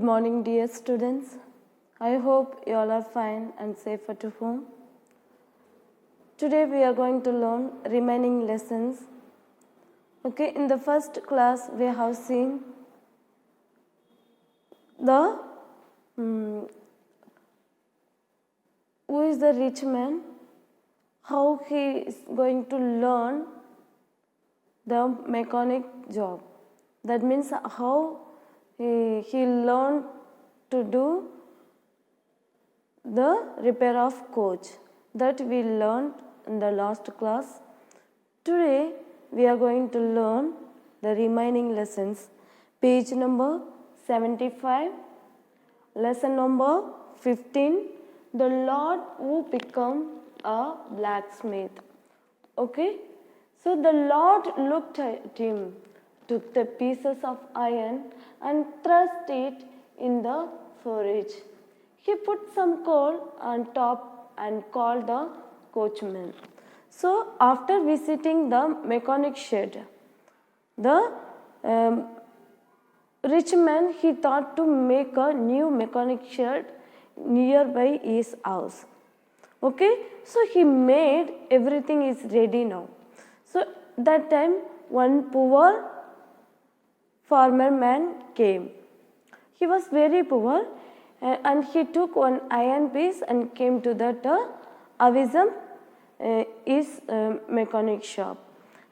Good morning, dear students. I hope you all are fine and safe at home. Today we are going to learn remaining lessons. Okay, in the first class we have seen the who is the rich man, how he is going to learn the mechanic job. That means how he learned to do the repair of coach, that we learned in the last class. Today we are going to learn the remaining lessons. Page number 75, lesson number 15, the Lord who become a blacksmith. Okay, so the Lord looked at him, took the pieces of iron and thrust it in the forge. He put some coal on top and called the coachman. So after visiting the mechanic shed, the rich man, he thought to make a new mechanic shed nearby his house. Okay, so he made, everything is ready now. So that time one poor farmer man came. He was very poor and he took one iron piece and came to that Avizam, his mechanic shop,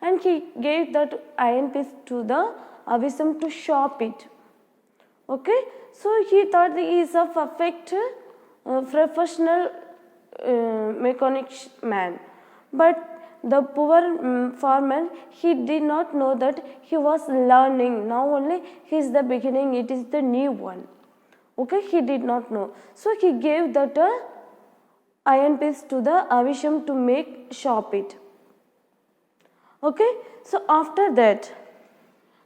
and he gave that iron piece to the Avizam to sharp it. Okay, so he thought he is a perfect professional mechanic man, but the poor farmer, he did not know that he was learning. Now only he is the beginning, it is the new one. Okay, he did not know. So he gave that iron piece to the Avisham to make sharp it. Okay, so after that,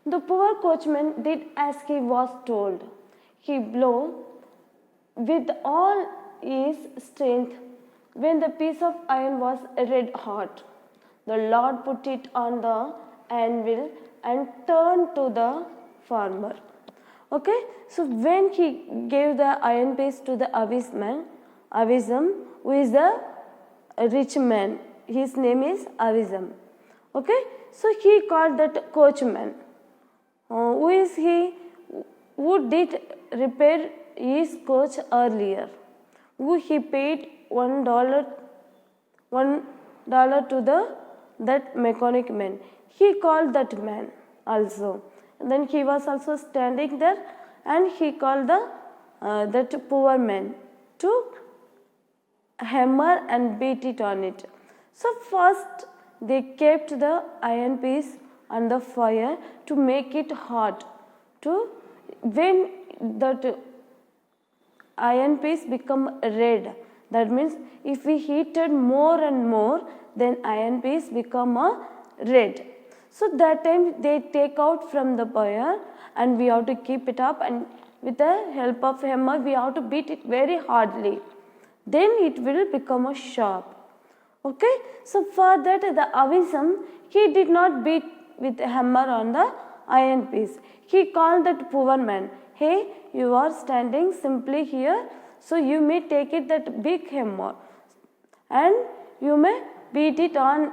the poor coachman did as he was told. He blew with all his strength when the piece of iron was red hot. The Lord put it on the anvil and turned to the farmer. Okay, so when he gave the iron piece to the Avizam, who is the rich man, his name is Avizam. Okay, so he called that coachman. Who is he? Who did repair his coach earlier? Who he paid $1 to that mechanic man. He called that man also. And then he was also standing there, and he called that poor man to hammer and beat it on it. So first they kept the iron piece on the fire to make it hot. When that iron piece become red, that means if we heated more and more, then iron piece become a red. So that time they take out from the fire and we have to keep it up, and with the help of hammer we have to beat it very hardly. Then it will become a sharp. Okay, so for that the Avizam, he did not beat with a hammer on the iron piece. He called that poor man, hey, you are standing simply here, so you may take it that big hammer and you may beat it on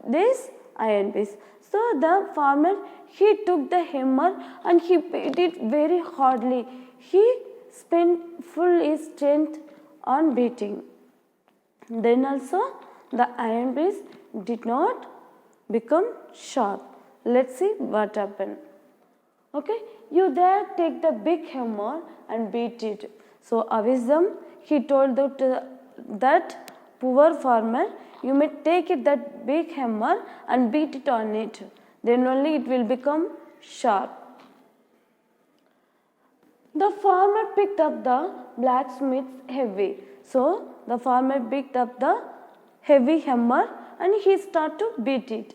this iron piece. So the farmer, he took the hammer and he beat it very hardly. He spent full his strength on beating. Then also the iron piece did not become sharp. Let's see what happened. Okay, you there take the big hammer and beat it. So Avizam, he told that poor farmer, you may take it that big hammer and beat it on it. Then only it will become sharp. The farmer picked up the blacksmith's heavy. So the farmer picked up the heavy hammer and he started to beat it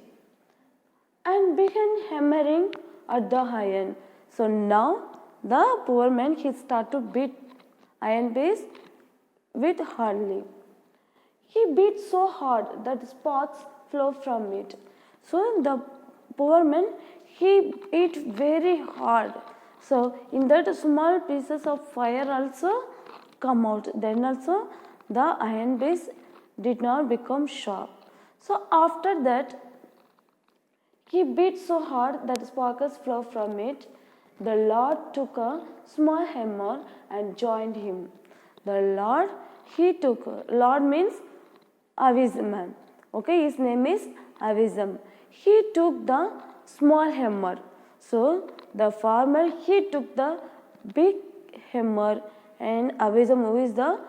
and began hammering at the iron. So now the poor man, he started to beat iron piece with hardly. He beat so hard that sparks flow from it. So the poor man, he beat very hard. So in that small pieces of fire also come out. Then also the iron base did not become sharp. So after that he beat so hard that sparkles flew from it. The Lord took a small hammer and joined him. The Lord, Lord means Avizam. Okay, his name is Avizam. He took the small hammer. So the farmer, he took the big hammer, and Avizam, who is the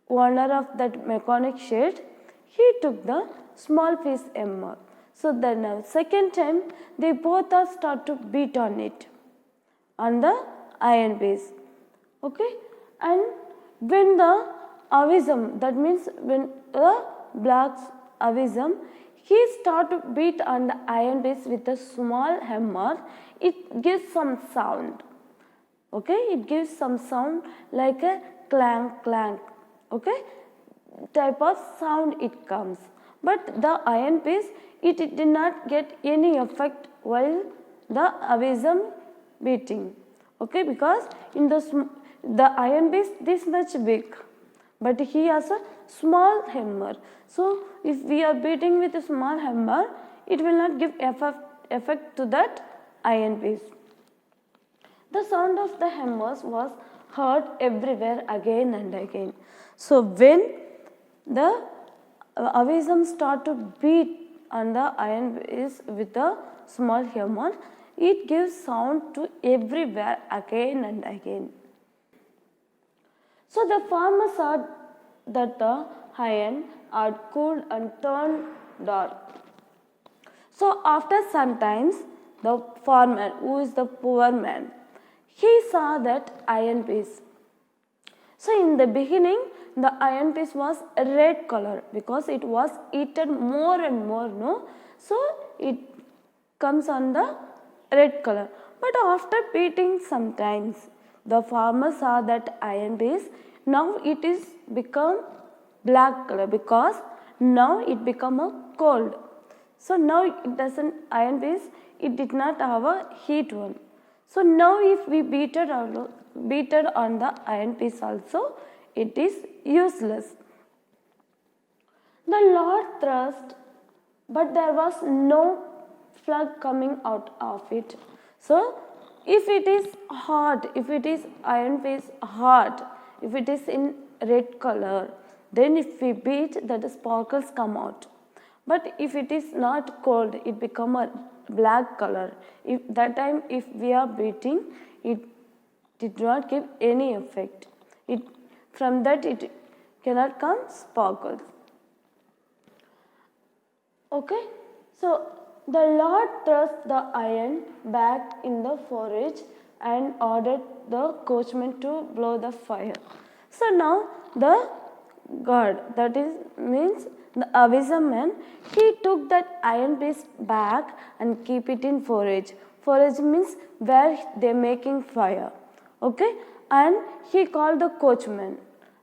owner of that mechanic shed, he took the small piece hammer. So then now second time they both are start to beat on it, on the iron base. Okay, and when the Avizam, that means when the black Avizam, he start to beat on the iron base with a small hammer, it gives some sound. Okay, it gives some sound like a clank clank. Okay, type of sound it comes. But the iron piece, it did not get any effect while the Avizam beating. Okay, because in the iron piece this much big, but he has a small hammer. So if we are beating with a small hammer, it will not give effect to that iron piece. The sound of the hammers was heard everywhere again and again. So when the Avizam start to beat on the iron base with a small hammer, it gives sound to everywhere again and again. So the farmer saw that the iron had cooled and turned dark. So after some times, the farmer, who is the poor man, he saw that iron piece. So in the beginning, the iron piece was red color because it was eaten more and more, no? So it comes on the red color. But after beating sometimes, the farmer saw that iron piece, now it is become black color because now it become a cold. So now it doesn't, iron piece, it did not have a heat one. So now if we beat it on the iron piece also, it is useless. The Lord thrust, but there was no flood coming out of it. So if it is hot, if it is iron piece hot, if it is in red color, then if we beat, that sparkles come out. But if it is not cold, it become a black color. If that time if we are beating, it did not give any effect. From that it cannot come sparkles. Okay, so the Lord thrust the iron back in the forge and ordered the coachman to blow the fire. So now the God, that is means the Avizam man, he took that iron piece back and keep it in forge. Forge means where they making fire. Okay, and he called the coachman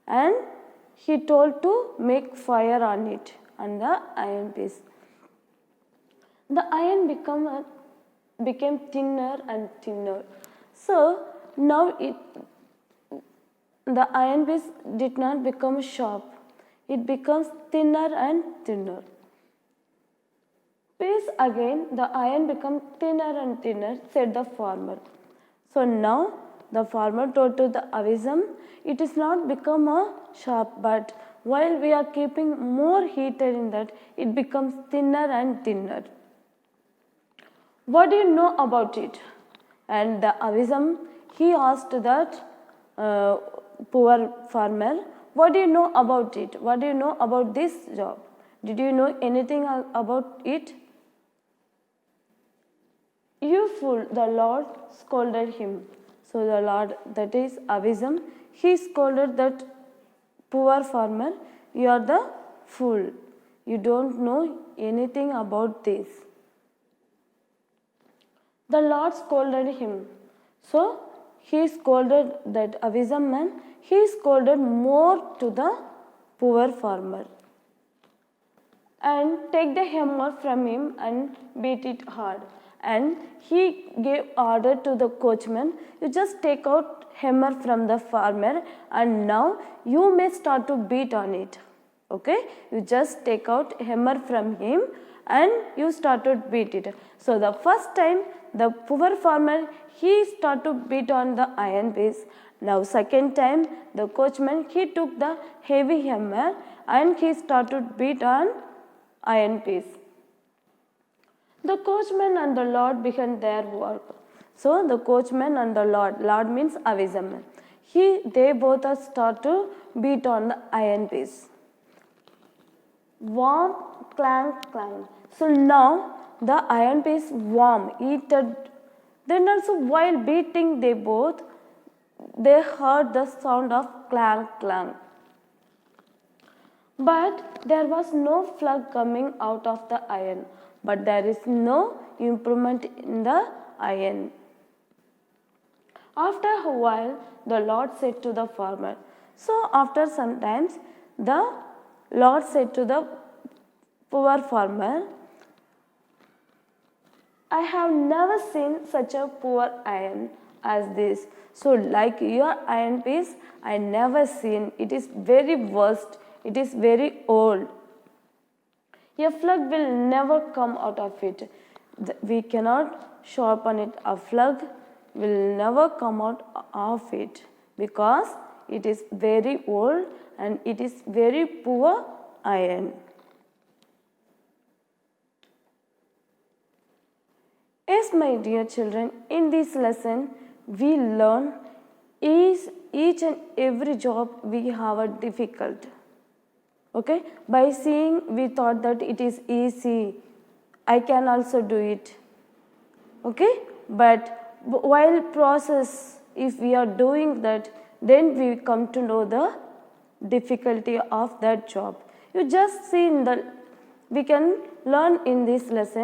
and he told to make fire on it, on the iron piece. The iron became thinner and thinner. So now the iron piece did not become sharp. It becomes thinner and thinner. Piece again, the iron becomes thinner and thinner, said the farmer. So now the farmer told to the Avizam, it is not become a sharp, but while we are keeping more heated in that, it becomes thinner and thinner. What do you know about it? And the Avizam, he asked that poor farmer, what do you know about it? What do you know about this job? Did you know anything about it? You fool, the Lord scolded him. So the Lord, that is Avizam, he scolded that poor farmer, you are the fool. You don't know anything about this. The Lord scolded him. So he scolded that Avizam man, he scolded more to the poor farmer. And take the hammer from him and beat it hard. and he gave order to the coachman, you just take out hammer from the farmer and now you may start to beat on it. Okay, you just take out hammer from him and you start to beat it. So the first time the poor farmer, he start to beat on the iron piece. Now second time the coachman, he took the heavy hammer and he started to beat on iron piece. The coachman and the Lord began their work. So the coachman and the Lord means Avisaman. They both start to beat on the iron piece. Warm, clank, clank. So now the iron piece warm, heated. Then also while beating they heard the sound of clank, clank. But there was no flux coming out of the iron. But there is no improvement in the iron. After a while, the Lord said to the farmer. So after some time, the Lord said to the poor farmer, I have never seen such a poor iron as this. So like your iron piece, I never seen. It is very worst. It is very old. A flug will never come out of it. We cannot sharpen it. A flug will never come out of it because it is very old and it is very poor iron. Yes, my dear children, in this lesson we learn each and every job we have a difficult. Okay, by seeing we thought that it is easy, I can also do it. Okay, but while process, if we are doing that, then we come to know the difficulty of that job. You just see we can learn in this lesson.